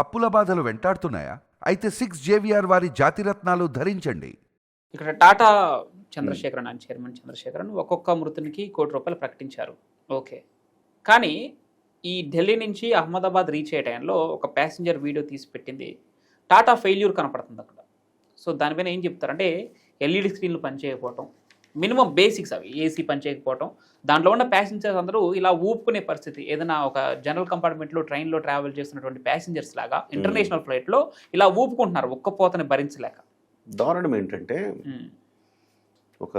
అప్పుల బాధలు వెంటాడుతున్నాయా? అయితే 6 జేవిఆర్ వారి జాతిరత్నాలు ధరించండి. ఇక్కడ టాటా చంద్రశేఖరన్ అని చైర్మన్ చంద్రశేఖరన్ ఒక్కొక్క మృతునికి ₹1 ప్రకటించారు. ఓకే. కానీ ఈ ఢిల్లీ నుంచి అహ్మదాబాద్ రీచ్ అయ్యే టైంలో ఒక ప్యాసింజర్ వీడియో తీసి పెట్టింది. టాటా ఫెయిల్యూర్ కనపడుతుంది అక్కడ. సో దానిపైన ఏం చెప్తారంటే ఎల్ఈడి స్క్రీన్లు పనిచేయకపోవటం, మినిమం బేసిక్స్ అవి ఏసీ పనిచేయకపోవటం, దాంట్లో ఉన్న ప్యాసింజర్స్ అందరూ ఇలా ఊపుకునే పరిస్థితి. ఏదైనా ఒక జనరల్ కంపార్ట్మెంట్లో ట్రైన్లో ట్రావెల్ చేస్తున్నటువంటి ప్యాసింజర్స్ లాగా ఇంటర్నేషనల్ ఫ్లైట్లో ఇలా ఊపుకుంటున్నారు ఉక్కపోతని భరించలేక. దారుణం ఏంటంటే ఒక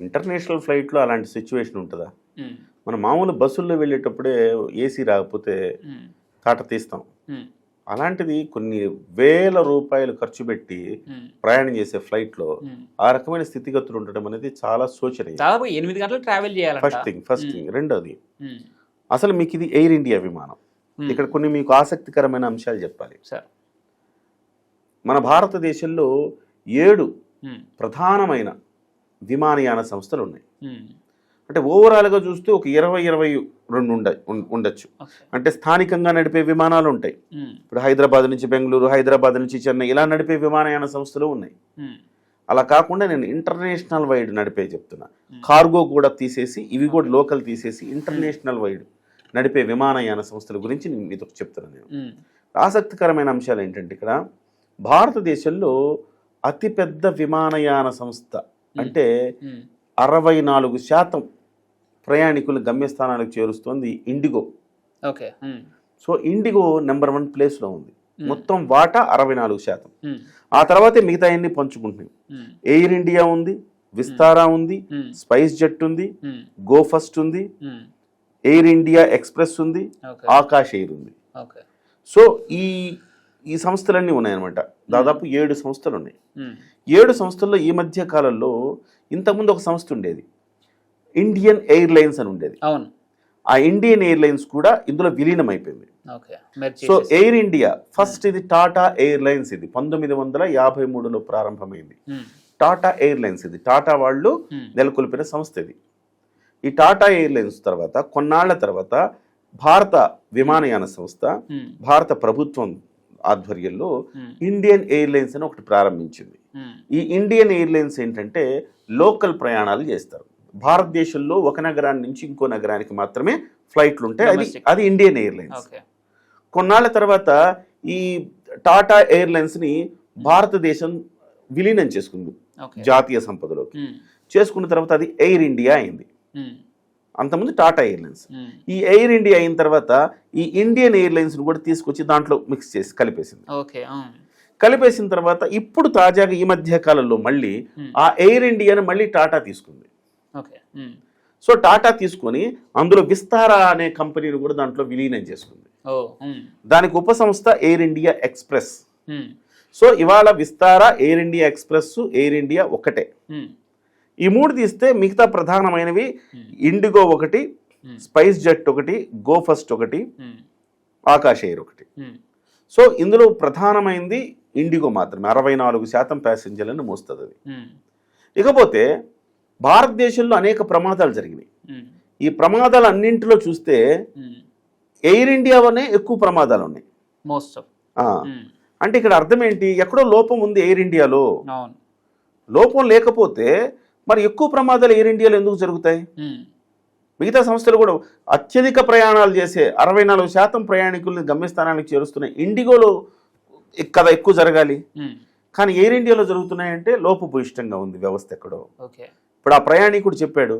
ఇంటర్నేషనల్ ఫ్లైట్లో అలాంటి సిచ్యువేషన్ ఉంటుందా? మన మామూలు బస్సుల్లో వెళ్ళేటప్పుడే ఏసీ రాకపోతే తాట తీస్తాం. అలాంటిది కొన్ని వేల రూపాయలు ఖర్చు పెట్టి ప్రయాణం చేసే ఫ్లైట్లో ఆ రకమైన స్థితిగతులు ఉండడం అనేది చాలా శోచనీయం. దాదాపు 8 గంటలు ట్రావెల్ చేయాలి. First thing. రెండోది, అసలు మీకు ఇది ఎయిర్ ఇండియా విమానం. ఇక్కడ కొన్ని మీకు ఆసక్తికరమైన అంశాలు చెప్పాలి సార్. మన భారతదేశంలో 7 ప్రధానమైన విమానయాన సంస్థలు ఉన్నాయి. అంటే ఓవరాల్గా చూస్తే ఒక 20-22 ఉండొచ్చు. అంటే స్థానికంగా నడిపే విమానాలు ఉంటాయి. ఇప్పుడు హైదరాబాద్ నుంచి బెంగళూరు, హైదరాబాద్ నుంచి చెన్నై ఇలా నడిపే విమానయాన సంస్థలు ఉన్నాయి. అలా కాకుండా నేను ఇంటర్నేషనల్ వైడ్ నడిపే చెప్తున్నా. కార్గో కూడా తీసేసి, ఇవి కూడా లోకల్ తీసేసి ఇంటర్నేషనల్ వైడ్ నడిపే విమానయాన సంస్థల గురించి నేను మీతో చెప్తున్నాను. నేను ఆసక్తికరమైన అంశాలు ఏంటంటే ఇక్కడ భారతదేశంలో అతిపెద్ద విమానయాన సంస్థ అంటే 64% ప్రయాణికులు గమ్యస్థానాలకు చేరుస్తోంది IndiGo. Okay. So IndiGo number 1 ప్లేస్లో ఉంది. మొత్తం వాటా 64%. ఆ తర్వాతే మిగతా అన్ని పంచుకుంటున్నాయి. ఎయిర్ ఇండియా ఉంది, విస్తారా ఉంది, స్పైస్ జెట్ ఉంది, గో ఫస్ట్ ఉంది, ఎయిర్ ఇండియా ఎక్స్ప్రెస్ ఉంది, ఆకాశ్ ఎయిర్ ఉంది. సో ఈ సంస్థలన్నీ ఉన్నాయన్నమాట. దాదాపు 7 సంస్థలు ఉన్నాయి. 7 సంస్థల్లో ఈ మధ్య కాలంలో ఇంతకుముందు ఒక సంస్థ ఉండేది, ఇండియన్ ఎయిర్లైన్స్ అని ఉండేది. అవును. ఆ ఇండియన్ ఎయిర్లైన్స్ కూడా ఇందులో విలీనం అయిపోయింది. సో ఎయిర్ ఇండియా ఫస్ట్, ఇది టాటా ఎయిర్లైన్స్. ఇది 1953లో ప్రారంభమైంది. టాటా ఎయిర్లైన్స్ ఇది టాటా వాళ్ళు నెలకొల్పిన సంస్థ. ఇది ఈ టాటా ఎయిర్లైన్స్ తర్వాత కొన్నాళ్ల తర్వాత భారత విమానయాన సంస్థ, భారత ప్రభుత్వం ఆధ్వర్యంలో ఇండియన్ ఎయిర్లైన్స్ అని ఒకటి ప్రారంభించింది. ఈ ఇండియన్ ఎయిర్లైన్స్ ఏంటంటే లోకల్ ప్రయాణాలు చేస్తారు. భారతదేశంలో ఒక నగరాన్ని నుంచి ఇంకో నగరానికి మాత్రమే ఫ్లైట్లు ఉంటాయి. అది ఇండియన్ ఎయిర్లైన్స్. కొన్నాళ్ల తర్వాత ఈ టాటా ఎయిర్లైన్స్ని భారతదేశం విలీనం చేసుకుంది జాతీయ సంపదలోకి. చేసుకున్న తర్వాత అది ఎయిర్ ఇండియా అయింది. అంతకుముందు టాటా ఎయిర్లైన్స్. ఈ ఎయిర్ ఇండియా అయిన తర్వాత ఈ ఇండియన్ ఎయిర్లైన్స్ కూడా తీసుకొచ్చి దాంట్లో మిక్స్ చేసి కలిపేసింది. కలిపేసిన తర్వాత ఇప్పుడు తాజాగా ఈ మధ్య కాలంలో మళ్ళీ ఆ ఎయిర్ ఇండియాను మళ్ళీ టాటా తీసుకుంది. సో టాటా తీసుకొని అందులో విస్తారా అనే కంపెనీని కూడా దాంట్లో విలీనం చేసుకుంది. దానికి ఉప సంస్థ ఎయిర్ ఇండియా ఎక్స్ప్రెస్. సో ఇవాళ Vistara, air India express, air India ఒకటే. ఈ 3 తీస్తే మిగతా ప్రధానమైనవి ఇండిగో ఒకటి, స్పైస్ జెట్ ఒకటి, గో ఫస్ట్ ఒకటి, ఆకాశ్ ఎయిర్ ఒకటి. సో ఇందులో ప్రధానమైనది ఇండిగో మాత్రమే. 64% ప్యాసింజర్లను మోస్తుంది అది. ఇకపోతే భారతదేశంలో అనేక ప్రమాదాలు జరిగినాయి. ఈ ప్రమాదాలు అన్నింటిలో చూస్తే ఎయిర్ ఇండియాలోనే ఎక్కువ ప్రమాదాలు ఉన్నాయి. అంటే ఇక్కడ అర్థం ఏంటి? ఎక్కడో లోపం ఉంది ఎయిర్ ఇండియాలో. లోపం లేకపోతే మరి ఎక్కువ ప్రమాదాలు ఎయిర్ ఇండియాలో ఎందుకు జరుగుతాయి? మిగతా సంస్థలు కూడా అత్యధిక ప్రయాణాలు చేసే 64% ప్రయాణికుల్ని గమ్యస్థానానికి చేరుస్తున్నాయి. ఇండిగోలో కదా ఎక్కువ జరగాలి, కానీ ఎయిర్ ఇండియాలో జరుగుతున్నాయంటే లోపభూయిష్టంగా ఉంది వ్యవస్థ ఎక్కడో. ఇప్పుడు ఆ ప్రయాణికుడు చెప్పాడు,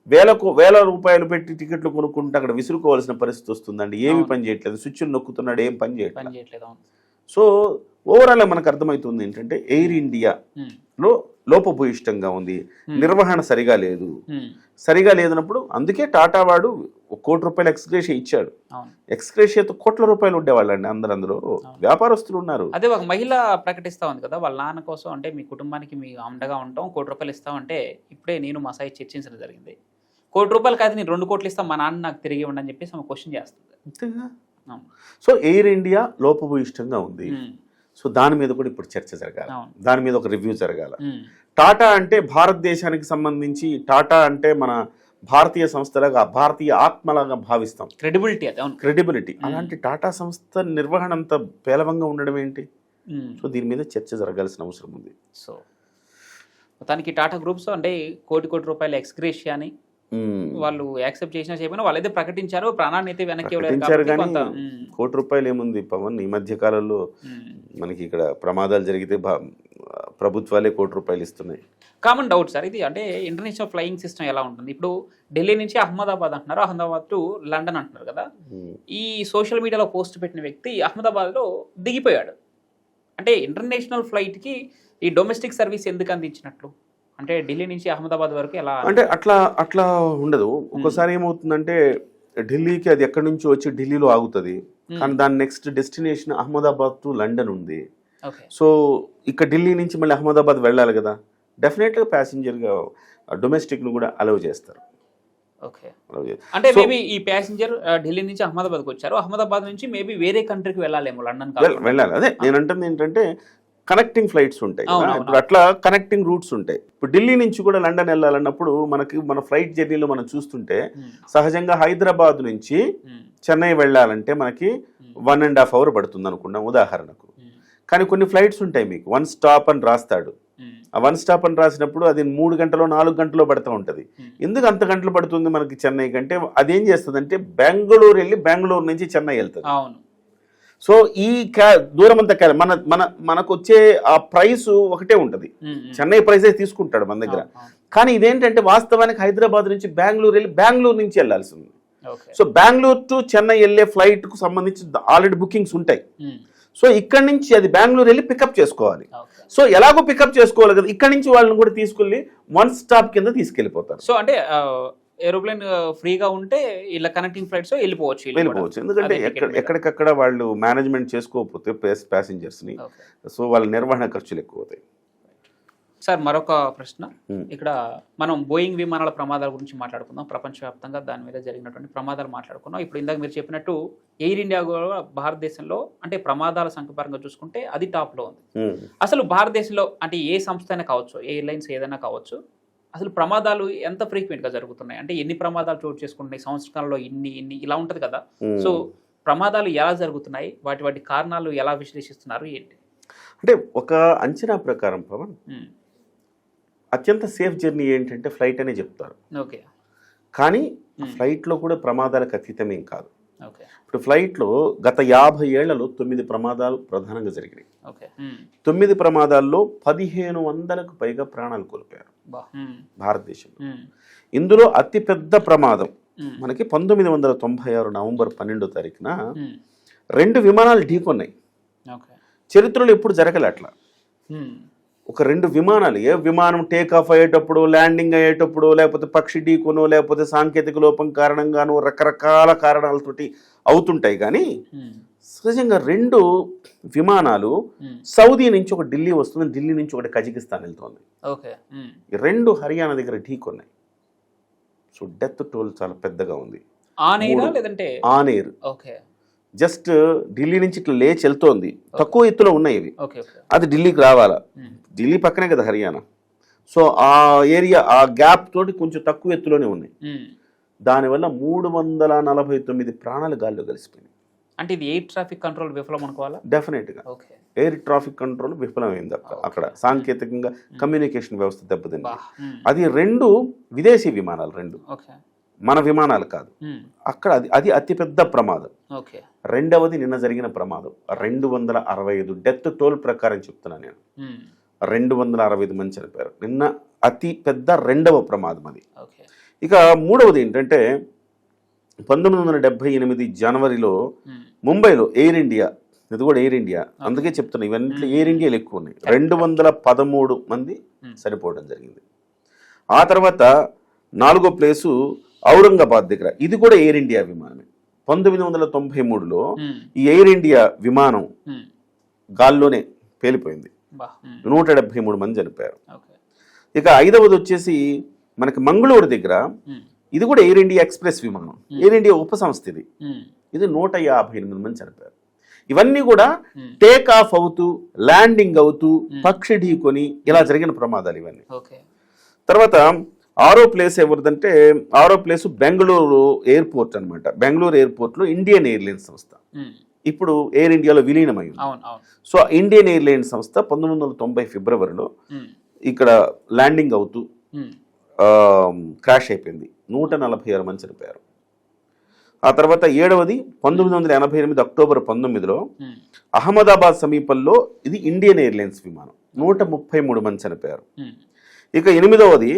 వేల రూపాయలు పెట్టి టికెట్లు కొనుక్కుంటే అక్కడ విసురుకోవాల్సిన పరిస్థితి వస్తుందండి. ఏమి పని చేయట్లేదు, స్విచ్లు నొక్కుతున్నాడు, ఏం పని చేయట్లేదు. సో ఓవరాల్ మనకు అర్థమవుతుంది ఏంటంటే ఎయిర్ ఇండియాలో లోపభూయిష్టంగా ఉంది, నిర్వహణ సరిగా లేదు. సరిగా లేదన్నప్పుడు అందుకే టాటా వాడు ₹1 ఎక్స్గ్రేషియా ఇచ్చాడు. ఎక్స్గ్రేషియాతో కోట్ల రూపాయలు ఉండేవాళ్ళండి అందులో వ్యాపారస్తులు ఉన్నారు. అదే ఒక మహిళ ప్రకటిస్తా ఉంది కదా, వాళ్ళ నాన్న కోసం అంటే మీ కుటుంబానికి మీ అండగా ఉంటాం, ₹1 ఇస్తామంటే ఇప్పుడే నేను మా సాయి చర్చించడం జరిగింది. ₹1 కాదు, నేను 2 కోట్లు ఇస్తాం, మా నాన్న నాకు తిరిగి ఇవ్వండి చెప్పేసి ఆమె క్వశ్చన్ చేస్తుంది. అంతేగా. సో ఎయిర్ ఇండియా లోపభూయిష్టంగా ఉంది. సో దాని మీద కూడా ఇప్పుడు చర్చ జరగాలి, దాని మీద ఒక రివ్యూ జరగాలి. టాటా అంటే భారతదేశానికి సంబంధించి, టాటా అంటే మన భారతీయ సంస్థలాగా భారతీయ ఆత్మలాగా భావిస్తాం, క్రెడిబిలిటీ అది, అవును. క్రెడిబిలిటీ. అలాంటి టాటా సంస్థ నిర్వహణ అంత పేలవంగా ఉండడం ఏంటి? సో దీని మీద చర్చ జరగాల్సిన అవసరం ఉంది. సో మొత్తానికి టాటా గ్రూప్స్ అంటే కోటి రూపాయల ఎక్స్గ్రేషియా అని వాళ్ళు యాక్సెప్ట్ చేసినా చేయకపోయినా వాళ్ళైతే ప్రకటించారు, ప్రాణాన్ని అయితే వెనక్కి ప్రకటించారు. కానీ ₹1 ఏముంది పవన్, ఈ మధ్య కాలంలో మనకి ఇక్కడ ప్రమాదాలు జరిగితే ప్రభుత్వాలే ₹1 ఇస్తున్నాయి. కామన్ డౌట్ సార్ ఇది, అంటే ఇంటర్నేషనల్ ఫ్లయింగ్ సిస్టమ్ ఎలా ఉంటుంది? ఇప్పుడు ఢిల్లీ నుంచి అహ్మదాబాద్ అంటున్నారు, అహ్మదాబాద్ టు లండన్ అంటున్నారు కదా. ఈ సోషల్ మీడియాలో పోస్ట్ పెట్టిన వ్యక్తి అహ్మదాబాద్లో దిగిపోయాడు. అంటే ఇంటర్నేషనల్ ఫ్లైట్కి ఈ డొమెస్టిక్ సర్వీస్ ఎందుకు అందించినట్లు? అంటే ఢిల్లీ నుంచి అహ్మదాబాద్ వరకు ఎలా? అంటే అట్లా ఉండదు. ఒక్కోసారి ఏమవుతుందంటే ఢిల్లీకి అది ఎక్కడి నుంచి వచ్చి ఢిల్లీలో ఆగుతుంది, కానీ దాని next destination Ahmedabad to London ఉంది. సో ఇక్కడ ఢిల్లీ నుంచి మళ్ళీ అహ్మదాబాద్ వెళ్ళాలి కదా, డెఫినెట్గా ప్యాసింజర్గా డొమెస్టిక్ను కూడా అలౌ చేస్తారు. ఓకే, అంటే మేబీ ఈ ప్యాసింజర్ ఢిల్లీ నుంచి అహ్మదాబాద్కి వచ్చారు, అహ్మదాబాద్ నుంచి మేబీ వేరే కంట్రీకి వెళ్ళాలేమో, లండన్ వెళ్ళాలి. అదే నేను అంటుంది ఏంటంటే కనెక్టింగ్ ఫ్లైట్స్ ఉంటాయి, ఇప్పుడు అట్లా కనెక్టింగ్ రూట్స్ ఉంటాయి. ఇప్పుడు ఢిల్లీ నుంచి కూడా లండన్ వెళ్ళాలన్నప్పుడు మన ఫ్లైట్ జర్నీలో మనం చూస్తుంటే సహజంగా హైదరాబాద్ నుంచి చెన్నై వెళ్ళాలంటే మనకి 1.5 hours పడుతుంది అనుకున్నాం ఉదాహరణకు. కానీ కొన్ని ఫ్లైట్స్ ఉంటాయి మీకు 1 stop అని రాస్తాడు. ఆ 1 stop అని రాసినప్పుడు అది 3 గంటలో 4 గంటలో పడుతూ ఉంటుంది. ఎందుకు అంత గంటలు పడుతుంది మనకి చెన్నై కంటే? అదేం చేస్తుంది అంటే బెంగళూరు వెళ్ళి బెంగళూరు నుంచి చెన్నై వెళ్తుంది. సో ఈ దూరం అంతా మనకు వచ్చే ఆ ప్రైస్ ఒకటే ఉంటుంది, చెన్నై ప్రైసే తీసుకుంటాడు మన దగ్గర. కానీ ఇదేంటంటే వాస్తవానికి హైదరాబాద్ నుంచి బెంగళూరు వెళ్ళి బెంగళూరు నుంచి వెళ్ళాల్సి ఉంది. సో బెంగళూరు టు చెన్నై వెళ్ళే ఫ్లైట్ కు సంబంధించి ఆల్రెడీ బుకింగ్స్ ఉంటాయి. సో ఇక్కడ నుంచి అది బెంగళూరు వెళ్ళి పికప్ చేసుకోవాలి. సో ఎలాగో పికప్ చేసుకోవాలి కదా, ఇక్కడ నుంచి వాళ్ళని కూడా తీసుకెళ్ళి 1 stop కింద తీసుకెళ్ళిపోతారు. సో అంటే ఏరోప్లేన్ ఫ్రీగా ఉంటే ఇలా కనెక్టింగ్ ఫ్లైట్స్ వెళ్ళిపోవచ్చు. ఎందుకంటే ఎక్కడికక్కడ వాళ్ళు మేనేజ్మెంట్ చేసుకోకపోతే ప్యాసింజర్స్ని, సో వాళ్ళ నిర్వహణ ఖర్చులు ఎక్కువ అవుతాయి. సార్ మరొక ప్రశ్న, ఇక్కడ మనం బోయింగ్ విమానాల ప్రమాదాల గురించి మాట్లాడుకుందాం. ప్రపంచవ్యాప్తంగా దాని మీద జరిగినటువంటి ప్రమాదాలు మాట్లాడుకున్నాం. ఇప్పుడు ఇందాక మీరు చెప్పినట్టు ఎయిర్ ఇండియా కూడా భారతదేశంలో అంటే ప్రమాదాల సంఖ్యపరంగా చూసుకుంటే అది టాప్లో ఉంది. అసలు భారతదేశంలో అంటే ఏ సంస్థ అయినా కావచ్చు, ఎయిర్లైన్స్ ఏదైనా కావచ్చు, అసలు ప్రమాదాలు ఎంత ఫ్రీక్వెంట్గా జరుగుతున్నాయి? అంటే ఎన్ని ప్రమాదాలు చోటు చేసుకుంటున్నాయి సంవత్సరాల్లో, ఇన్ని ఇలా ఉంటుంది కదా. సో ప్రమాదాలు ఎలా జరుగుతున్నాయి, వాటి కారణాలు ఎలా విశ్లేషిస్తున్నారు ఏంటి? అంటే ఒక అంచనా ప్రకారం పవన్, అత్యంత సేఫ్ జర్నీ ఏంటంటే ఫ్లైట్ అనే చెప్తారు. ఓకే, కానీ ఫ్లైట్లో కూడా ప్రమాదాలకు అతీతమేం కాదు. ఇప్పుడు ఫ్లైట్లో గత 50 ఏళ్లలో 9 ప్రమాదాలు ప్రధానంగా జరిగినాయి. 9 ప్రమాదాల్లో 1500కు పైగా ప్రాణాలు కోల్పోయారు భారతదేశంలో. ఇందులో అతిపెద్ద ప్రమాదం మనకి 1996 నవంబర్ 12వ తారీఖున 2 విమానాలు ఢీకొన్నాయి. చరిత్రలో ఎప్పుడు జరగలే అట్లా. ఒక 2 విమానాలు, ఏ విమానం టేక్ ఆఫ్ అయ్యేటప్పుడు, ల్యాండింగ్ అయ్యేటప్పుడు, లేకపోతే పక్షి ఢీకొనో, లేకపోతే సాంకేతిక లోపం కారణంగానో రకరకాల కారణాలతోటి అవుతుంటాయి. కానీ సహజంగా 2 విమానాలు సౌదీ నుంచి ఒక ఢిల్లీ వస్తుంది, ఢిల్లీ నుంచి ఒకటి కజకిస్తాన్ వెళ్తుంది. ఈ 2 హర్యానా దగ్గర ఢీకొన్నాయి. సో డెత్ టోల్ చాలా పెద్దగా ఉంది. ఆన్ ఎయిర్ జస్ట్ ఢిల్లీ నుంచి ఇట్లా లేచి వెళ్తోంది, తక్కువ ఎత్తులో ఉన్నాయి ఇవి, అది ఢిల్లీకి రావాలా. ఢిల్లీ పక్కనే కదా హర్యానా. సో ఆ ఏరియా ఆ గ్యాప్ తోటి కొంచెం తక్కువ ఎత్తులోనే ఉన్నాయి. దానివల్ల 349 ప్రాణాలు గాల్లో కలిసిపోయినాయి. అంటే ఇది ఎయిర్ ట్రాఫిక్ కంట్రోల్ విఫలం అనుకోవాలా? డెఫినెట్గా ఎయిర్ ట్రాఫిక్ కంట్రోల్ విఫలమైంది అక్కడ. సాంకేతికంగా కమ్యూనికేషన్ వ్యవస్థ దెబ్బతింది. అది 2 విదేశీ విమానాలు, 2 మన విమానాలు కాదు. అక్కడ అది అతిపెద్ద ప్రమాదం. రెండవది నిన్న జరిగిన ప్రమాదం 265 డెత్ టోల్ ప్రకారం చెప్తున్నాను నేను. 265 మంది చనిపోయారు నిన్న. అతి పెద్ద 2వ ప్రమాదం అది. ఇక 3వది ఏంటంటే 1978 జనవరిలో ముంబైలో ఎయిర్ ఇండియా, ఇది కూడా ఎయిర్ ఇండియా, అందుకే చెప్తున్నా ఇవన్నీ ఎయిర్ ఇండియాలు ఎక్కువ ఉన్నాయి, 213 మంది చనిపోవడం జరిగింది. ఆ తర్వాత 4వ ప్లేసు ఔరంగాబాద్ దగ్గర, ఇది కూడా ఎయిర్ ఇండియా విమానమే. 1993లో ఈ ఎయిర్ ఇండియా విమానం గాల్లోనే పేలిపోయింది, 173 మంది చనిపోయారు. ఇక 5వది వచ్చేసి మనకి మంగళూరు దగ్గర, ఇది కూడా ఎయిర్ ఇండియా ఎక్స్ప్రెస్ విమానం, ఎయిర్ ఇండియా ఉపసంస్థ ఇది. ఇది 158 మంది చనిపోయారు. ఇవన్నీ కూడా టేక్ ఆఫ్ అవుతూ, ల్యాండింగ్ అవుతూ, పక్షి ఢీకొని ఇలా జరిగిన ప్రమాదాలు ఇవన్నీ. తర్వాత ఆరో ప్లేస్ ఎవరిదంటే ఆరో ప్లేస్ బెంగళూరు ఎయిర్పోర్ట్ అనమాట. బెంగళూరు ఎయిర్పోర్ట్లో ఇండియన్ ఎయిర్లైన్స్ సంస్థ ఇప్పుడు ఎయిర్ ఇండియాలో విలీనమైంది. సో ఇండియన్ ఎయిర్లైన్స్ సంస్థ 1990 ఫిబ్రవరిలో ఇక్కడ ల్యాండింగ్ అవుతూ క్రాష్ అయిపోయింది. 146 మంది చనిపోయారు. ఆ తర్వాత 7వది 1988 అక్టోబర్ 19లో అహ్మదాబాద్ సమీపంలో ఇది ఇండియన్ ఎయిర్లైన్స్ విమానం, 133 మంది చనిపోయారు. ఇక 8వది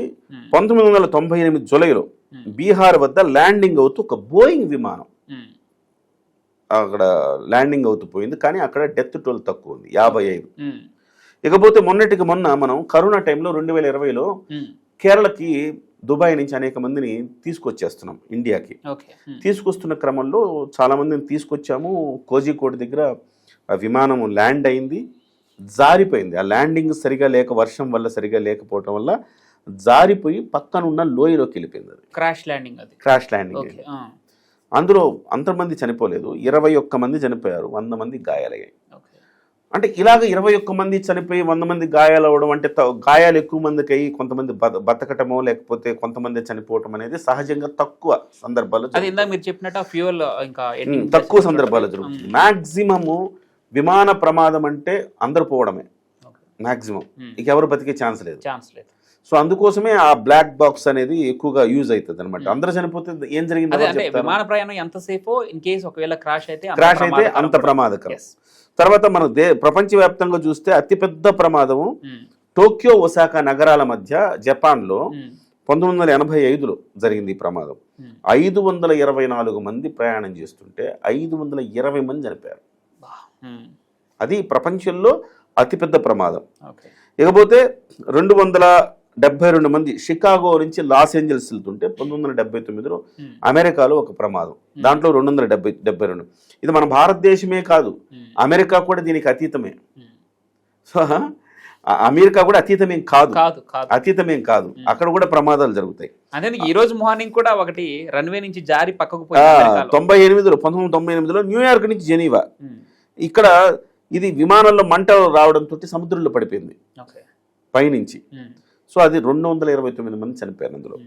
1998 జూలైలో బీహార్ వద్ద ల్యాండింగ్ అవుతూ ఒక బోయింగ్ విమానం అక్కడ ల్యాండింగ్ అవుతూ పోయింది, కానీ అక్కడ డెత్ టోల్ తక్కువ ఉంది, 55. ఇకపోతే మొన్నటికి మొన్న మనం కరోనా టైంలో 2020లో కేరళకి దుబాయ్ నుంచి అనేక మందిని తీసుకొచ్చేస్తున్నాం ఇండియాకి. తీసుకొస్తున్న క్రమంలో చాలా మందిని తీసుకొచ్చాము. కోజికోడ్ దగ్గర ఆ విమానం ల్యాండ్ అయింది, జారిపోయింది. ఆ ల్యాండింగ్ సరిగా లేక, వర్షం వల్ల సరిగా లేకపోవటం వల్ల జారిపోయి పక్కనున్న లోయలోకి వెళ్ళిపోయింది. అది క్రాష్ ల్యాండింగ్. అందులో అంతమంది చనిపోలేదు, 21 మంది చనిపోయారు, 100 మంది గాయాలయ్యాయి. అంటే ఇలాగ 21 మంది చనిపోయి 100 మంది గాయాలు అవ్వడం అంటే గాయాలు ఎక్కువ మందికి అయ్యి కొంతమంది బతకటమో లేకపోతే కొంతమంది చనిపోవటం అనేది సహజంగా తక్కువ సందర్భాలు, మీరు చెప్పినట్టు ఫ్యూయల్ ఇంకా తక్కువ సందర్భాలు జరుగుతుంది. మ్యాక్సిమము విమాన ప్రమాదం అంటే అందరు పోవడమే మ్యాక్సిమం, ఇక ఎవరు బతికే ఛాన్స్ లేదు. సో అందుకోసమే ఆ బ్లాక్ బాక్స్ అనేది ఎక్కువగా యూజ్ అవుతుంది అనమాట. అందరూ చనిపోతే ఏం జరిగింది, విమాన ప్రయాణం ఎంతసేపు ఇన్ కేస్ ఒకవేళ క్రాష్ అయితే అంత ప్రమాదకరం. తర్వాత మన ప్రపంచవ్యాప్తంగా చూస్తే అతిపెద్ద ప్రమాదము టోక్యో ఒసాకా నగరాల మధ్య జపాన్లో 1985లో జరిగింది. ఈ ప్రమాదం 524 మంది ప్రయాణం చేస్తుంటే 520 మంది చనిపోయారు. అది ప్రపంచంలో అతిపెద్ద ప్రమాదం. ఇకపోతే 272 మంది షికాగో నుంచి లాస్ ఏంజల్స్ వెళ్తుంటే 1979లో అమెరికాలో ఒక ప్రమాదం, దాంట్లో 272. ఇది మన భారతదేశమే కాదు, అమెరికా కూడా దీనికి అతీతమే. సో అమెరికా కూడా అతీతమేం కాదు, అక్కడ కూడా ప్రమాదాలు జరుగుతాయి. అదే ఈ రోజు మార్నింగ్ కూడా ఒకటి రన్వే నుంచి జారి పక్కకు 1998లో న్యూయార్క్ నుంచి జెనీవా, ఇక్కడ ఇది విమానంలో మంటలు రావడంతో సముద్రంలో పడిపోయింది పైనుంచి. సో అది 229 మంది చనిపోయారు అందులో.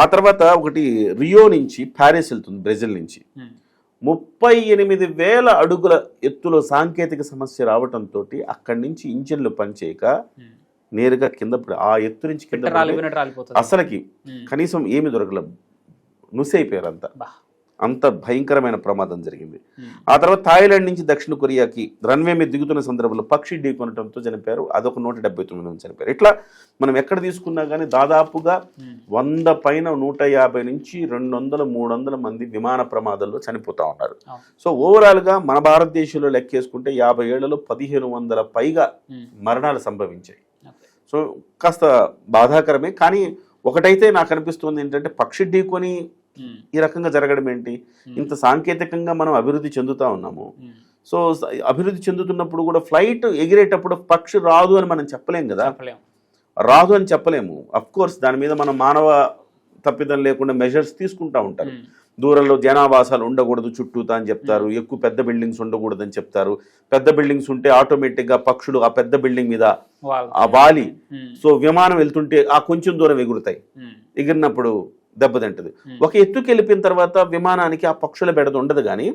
ఆ తర్వాత ఒకటి రియో నుంచి ప్యారిస్ వెళ్తుంది, బ్రెజిల్ నుంచి, 38,000 అడుగుల ఎత్తులో సాంకేతిక సమస్య రావడంతో అక్కడి నుంచి ఇంజిన్లు పనిచేయక నేరుగా కింద, ఆ ఎత్తు నుంచి కింద అసలుకి కనీసం ఏమి దొరకలేదు, నుసైపోయారు అంతా. అంత భయంకరమైన ప్రమాదం జరిగింది. ఆ తర్వాత థాయిలాండ్ నుంచి దక్షిణ కొరియాకి రన్వే మీద దిగుతున్న సందర్భంలో పక్షి ఢీకొనడంతో చనిపోయారు, అదొక 179 మంది చనిపోయారు. ఇట్లా మనం ఎక్కడ తీసుకున్నా కానీ దాదాపుగా 100 పైన 150 నుంచి 200, 300 మంది విమాన ప్రమాదాల్లో చనిపోతూ ఉన్నారు. సో ఓవరాల్గా మన భారతదేశంలో లెక్కేసుకుంటే 50 ఏళ్లలో 1500 పైగా మరణాలు సంభవించాయి. సో కాస్త బాధాకరమే. కానీ ఒకటైతే నాకు అనిపిస్తుంది ఏంటంటే, పక్షి ఢీకొని ఈ రకంగా జరగడం ఏంటి, ఇంత సాంకేతికంగా మనం అభివృద్ధి చెందుతా ఉన్నాము. సో అభివృద్ధి చెందుతున్నప్పుడు కూడా ఫ్లైట్ ఎగిరేటప్పుడు పక్షి రాదు అని మనం చెప్పలేం కదా, రాదు అని చెప్పలేము. అఫ్ కోర్స్ దాని మీద మనం మానవ తప్పిదం లేకుండా మెజర్స్ తీసుకుంటా ఉంటారు. దూరంలో జనావాసాలు ఉండకూడదు చుట్టూతా అని చెప్తారు, ఎక్కువ పెద్ద బిల్డింగ్స్ ఉండకూడదు అని చెప్తారు. పెద్ద బిల్డింగ్స్ ఉంటే ఆటోమేటిక్గా పక్షులు ఆ పెద్ద బిల్డింగ్ మీద ఆ వాలి, సో విమానం వెళ్తుంటే ఆ కొంచెం దూరం ఎగురుతాయి, ఎగిరినప్పుడు దెబ్బతింటది. ఒక ఎత్తుకి వెళ్ళిపోయిన తర్వాత విమానానికి ఆ పక్షుల బెడద ఉండదు, కానీ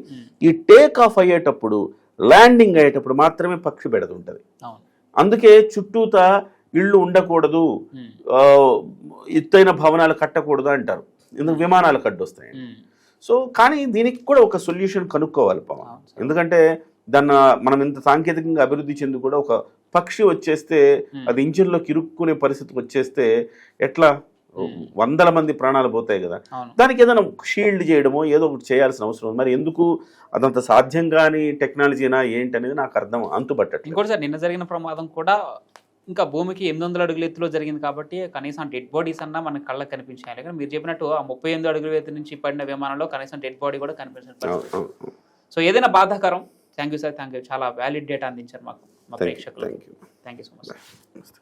ఈ టేక్ ఆఫ్ అయ్యేటప్పుడు, ల్యాండింగ్ అయ్యేటప్పుడు మాత్రమే పక్షి బెడద ఉంటుంది. అందుకే చుట్టూతా ఇళ్ళు ఉండకూడదు, ఎత్తైన భవనాలు కట్టకూడదు అంటారు, ఎందుకు విమానాలు కడ్డొస్తాయి. సో కానీ దీనికి కూడా ఒక సొల్యూషన్ కనుక్కోవాలి పవన్. ఎందుకంటే దాన్ని మనం ఇంత సాంకేతికంగా అభివృద్ధి చెంది కూడా ఒక పక్షి వచ్చేస్తే, అది ఇంజిన్లోకి ఇరుక్కునే పరిస్థితికి వచ్చేస్తే ఎట్లా, 100 మంది ప్రాణాలు పోతాయి కదా. దానికి ఏదైనా షీల్డ్ చేయడమో ఏదో ఒకటి చేయాల్సిన అవసరం. మరి ఎందుకు అదంత సాధ్యం కాని టెక్నాలజీనా ఏంటి అనేది నాకు అంతుబట్టట్లేదు. ఇంకోటి సార్, నిన్న జరిగిన ప్రమాదం కూడా ఇంకా భూమికి 800 అడుగుల ఎత్తులో జరిగింది కాబట్టి కనీసం డెడ్ బాడీస్ అన్నా మనకు కళ్ళకి కనిపించాలి. కానీ మీరు చెప్పినట్టు ఆ 38 అడుగుల ఎత్తు నుంచి పడిన విమానంలో కనీసం డెడ్ బాడీ కూడా కనిపించాలి. సో ఏదైనా బాధాకరం. Thank you sir, thank you. చాలా వ్యాలిడ్ డేటా అందించారు మాకు, మా ప్రేక్షకులు. Thank you so much.